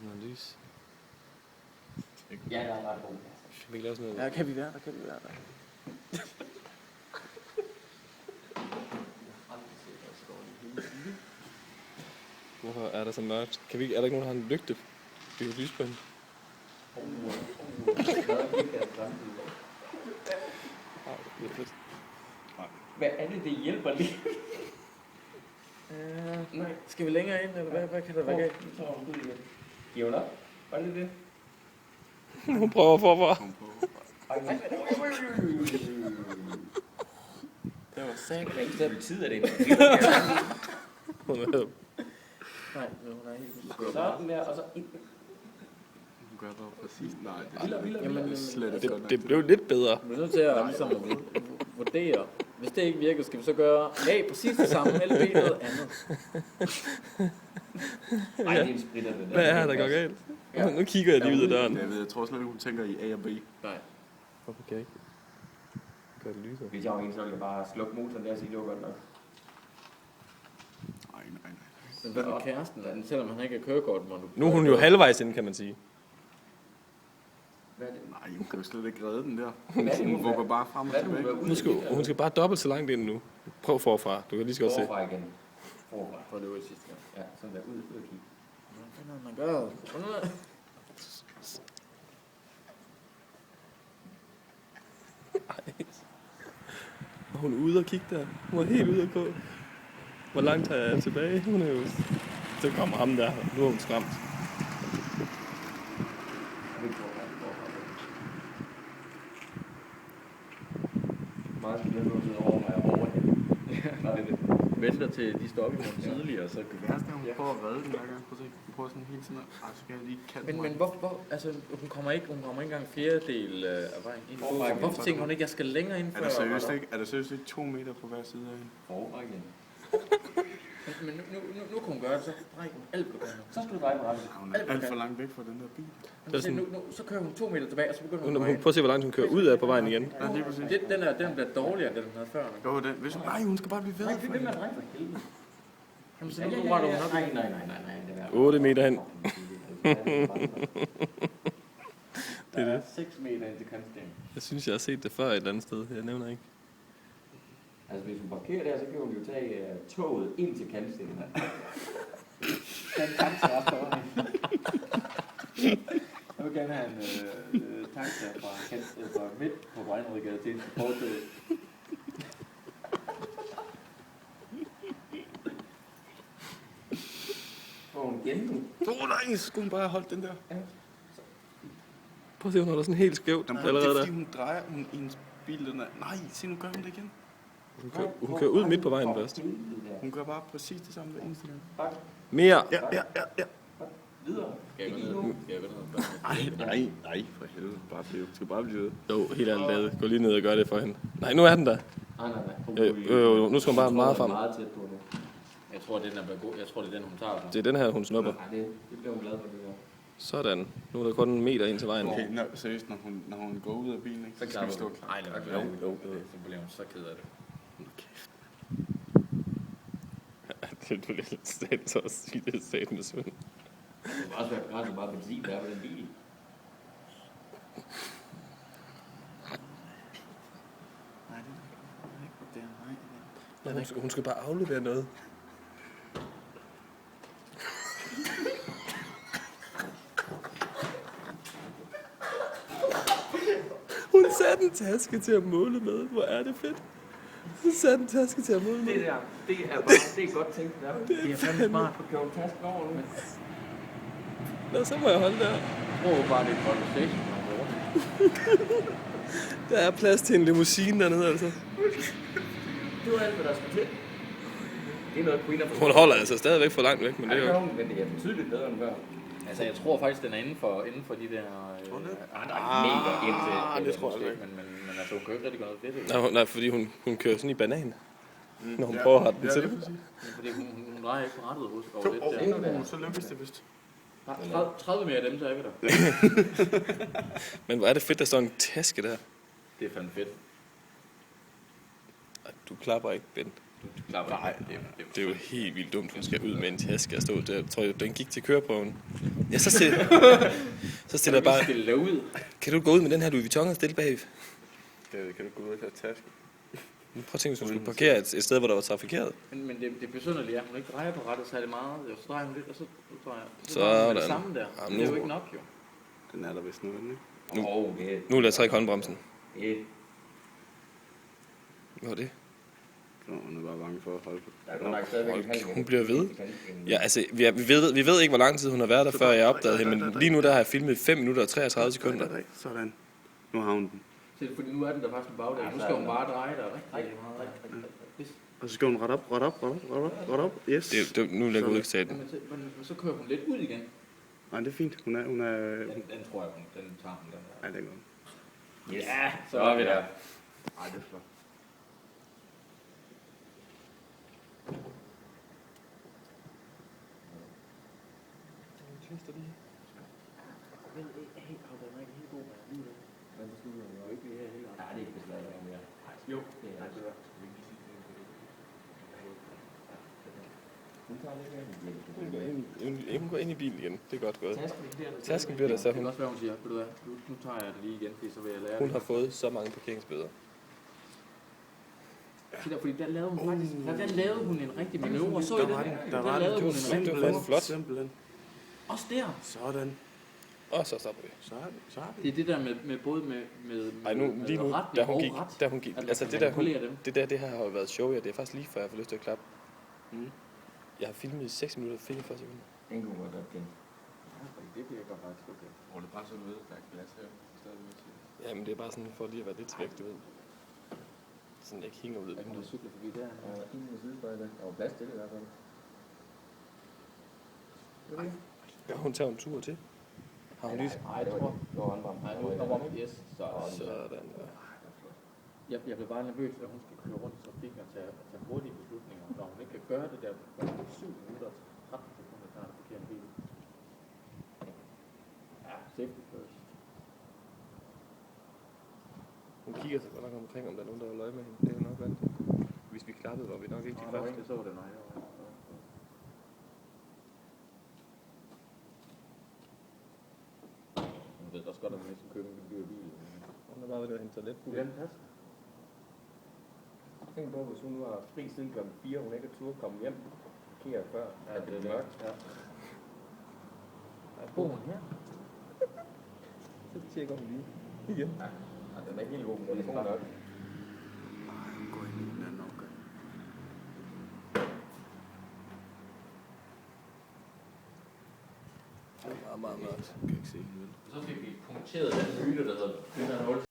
sådan noget lys? Ja, der er ret god. Kan vi ikke lave sådan noget? Ja, kan vi være der? Hvorfor er der så mørkt? Er der ikke nogen, der har en lygte? Vi kan lyse på hende. Det er fedt. Hvad er det hjælper lige? Nej. Skal vi længere ind, eller hvad kan der være galt? Giver hun op? Var det det? Hun prøver forfra. Det var sagt. Det er ikke så tid af det. Hun er Nej, hun er helt Sådan der, og så ind. Hun gør bare præcis. Nej, Jamen, det slet ikke sådan. det blev lidt bedre. vi er nødt til at ligesom vurdere. Hvis det ikke virker, skal vi så gøre A, præcis det samme, eller B, noget andet. Ej, det er en spritter, det der. Hvad er der går galt? Nu kigger jeg lige ud af døren. Jeg tror slet ikke, hun tænker i A og B. Nej. Hvorfor kan jeg ikke gøre det lyser? Hvis jeg var en, så ville jeg bare slukke motoren der og sige, det var godt nok. Nej. Men hvad med kæresten? Er den, selvom han ikke har kørekort, må du... Nu er hun jo halvvejs inde, kan man sige. Hvad er det? Nej, hun kan jo slet ikke redde den der. Hvad er det, Hun vugger bare frem og Hvad er det, hun tilbage. vil ud i? Hun skal bare dobbelt så langt ind nu. Prøv forfra. Du kan lige så godt se. Forfra igen. Forfra. For det var sidste gang. Ja, sådan der. Ud og kigge. Hvad man gør? Og hun er ude og kigge der. Hun er helt ude at gå. Hvor langt har jeg tilbage? Hun er jo... Så kommer ham der. Nu er hun skræmt. Meget skal blive nødt over mig overhælde. Nå, det er det. Venter til de stopper nogle tidligere, så kan vi... Værst er, hun prøver at redde den hver gang. Prøv at se. Hun prøver sådan hele tiden at... så kan jeg lige katte Men mig. hvor, altså, hun kommer ikke engang fjerdedel af vejen ind. Hvorfor tænker hun ikke, jeg skal længere ind før? Er der seriøst ikke 2 meter på hver side af hende? Forfra igen. Men nu kan hun gøre det, så drejer hun alt på den. Så skal du dreje på rettet. Hun er alt for langt væk fra den der bil. Det er sådan- Så kører hun 2 meter tilbage, og så begynder hun Hun prøver at se, hvor langt hun kører ud af på vejen igen. Ja, lige præcis. Den bliver dårligere, end den havde før. Jo, den. Hvis hun... Nej, hun skal bare blive ved. Nej, det er med at dreje for helvede. Jamen, så nu retter hun op. Nej. 8 meter hen. Det er det. 6 meter ind til kantstenen. Jeg synes, jeg har set det før et eller andet sted. Jeg nævner ikke. Altså, hvis hun parkerer der, så kan hun jo tage toget ind til kantstenen. Den taxa også derovre. Jeg vil gerne have en taxa fra midt på Brejnrødgade til Portoget. Får hun igen nu? Nej, så skulle hun bare have holdt den der. Prøv at se, hun holder sådan helt skævt Det allerede er der. fordi, hun drejer hendes bil. Den er... Nej, se nu gør hun det igen. Hun kører ud midt på vejen først. Hun gør bare præcis det samme hver eneste gang. Mere. Ja. Videre. Skal jeg gå ned? Nej, for helvede. Bare blive. Skal bare blive ved. Jo, helt ærligt lavet. Gå lige ned og gør det for hende. Nej, nu er den der. Nej. Nu skal hun bare meget frem. Meget tæt på nu. Jeg tror, den er god. Jeg tror, det er den, hun tager. Det er den her, hun snupper. Nej, det bliver hun glad for, det der. Sådan. Nu er der kun en meter ind til vejen. Okay, seriøst, når hun går ud af bilen, ikke, så skal vi stå klar. Nej, det er jo. Så bliver hun så ked af det. Det er lidt sat så at sige, det er sat med søn. Det må også være begrænset meget benzin, der er på den bil. Hun skal bare aflevere noget. Hun satte en taske til at måle med. Hvor er det fedt. Hun satte en taske til at måle med. Det der, det er godt tænkt. Det er fandme smart. Kan du tasken over nu? Nå, så må jeg holde der. Jeg tror bare, det er en conversation. Der er plads til en limousine dernede, altså. Det var alt, hvad der skulle til. Det er noget, Queen of... Hun holder altså stadigvæk for langt væk, men det er jo... Men det er betydeligt bedre end før. Altså, jeg tror faktisk, den er inden for de der... Der er meter ind til... det tror jeg ikke. Men altså, hun kan jo ikke rigtig gøre noget ved det. Nej, fordi hun kører sådan i banan. Når hun prøver at have den til. Fordi hun drejer ikke på rettet hos over lidt der. Så lykkes det vist. 30 mere af dem, så er vi der. Men hvor er det fedt, der står en taske der. Det er fandme fedt. Ej, du klapper ikke, Bent. Du klapper Nej, Det er jo helt vildt dumt, hun skal ud med en taske og stå der. Jeg tror, den gik til køreprøven. Ja, så stiller jeg bare... stille dig ud. Kan du gå ud med den her Louis Vuitton og stille bag? det kan du gå ud og tage tasken. Prøv at tænke, hvis hun skulle parkere et sted, hvor der var trafikeret. Men det er besynderligt, at hun ikke drejer på rettet særlig meget. Jo, så drejer hun lidt, og så drejer Så drejer hun er det den. samme der. Jamen, Det er nu- jo ikke nok, jo. Den er der vist nu, ikke? Nu vil jeg trække håndbremsen. Et. Hvad var det? Nå, hun er bare bange for at holde på. Der er godt nok stadigvæk en halv Hun bliver ved. meter. Ja, altså, vi ved ikke, hvor lang tid hun har været der, før jeg opdagede hende. Men lige nu der har jeg filmet 5 minutter og 33 sekunder. Sådan. Nu har hun den. Så fordi nu er den der faktisk en bagdel. Nu skal hun bare dreje der rigtig meget. Og så skal hun ret op. Yes. Nu lægger jeg ud til den. Men så kører hun lidt ud igen. Nej, det er fint. Hun er... Den tror jeg, den tager hun den der. Nej, det er godt. Yes. Ja, så er vi der. Ej, det er flot. Ja, det er ikke beslaget mere. Jo, Det er altså. Hun tager lidt mere. Hun går ind i bilen igen. Det er godt gået. Tasken Tasken bliver der, så det kan hun. også være, hun siger, ved du hvad, nu tager jeg det lige igen, fordi så vil jeg lære Hun det. har fået så mange parkeringsbøder. Se der, fordi der lavede hun faktisk, der lavede hun en rigtig manøvre, så I Der det? var den. Der Der var lavede den. hun en rigtig var manøvre. flot. Simpelthen. Også der. Sådan. Og så stopper vi. Så er vi. Det er det der med både med Ej, nu, lige nu, retning da hun og gik, ret. da hun gik, At man altså kan det der, manipulere dem. det her har jo været show, ja, det er faktisk lige før jeg får lyst til at klappe. Mm. Jeg har filmet i 6 minutter og 44 sekunder. Den kunne man godt kende. Det virker faktisk okay. Hvor det bare så ud, der er glas her. Stadigvæk. Ja, men det er bare sådan for lige at være lidt væk, du ved. Sådan jeg ikke hænger ud af Jeg kan vinduet. cykle forbi der. Og ingen med sidespejl der. Der var plads til det i hvert fald. Ja, hun tager en tur til. Har hun lige... Nej, det var håndvarmt. Nej, nu kommer hun. Yes, så. Sådan, ja. Jeg blev bare nervøs, at hun skal køre rundt i trafikken og tage hurtige beslutninger. Når hun ikke kan gøre det der, når hun er 7 minutter og 13 sekunder, der er en parkeret bil. Ja, safety first. Hun kigger sig godt nok omkring, om der er nogen, der har løg med hende. Det er nok vant. Hvis vi klappede, var vi nok ikke de Der var første. ikke, så det, nej. Hun ved også godt, at man ikke skal købe en dyr bil. Hun har bare været at hente toilet. Kunne den passe? Tænk på, hvis hun nu har fri siden kl. 4, hun ikke har tur komme hjem. Parkere før, Ja, at det er mørkt. Ja. Bor hun her? Så tjekker hun lige. Igen. Ja, den er ikke helt god, men den er god nok. Ej, hun går ind i den anden opgave. Det er meget, meget mørkt. Jeg kan ikke se hende, vel? Så fik vi punkteret den myte, der hedder, det der 0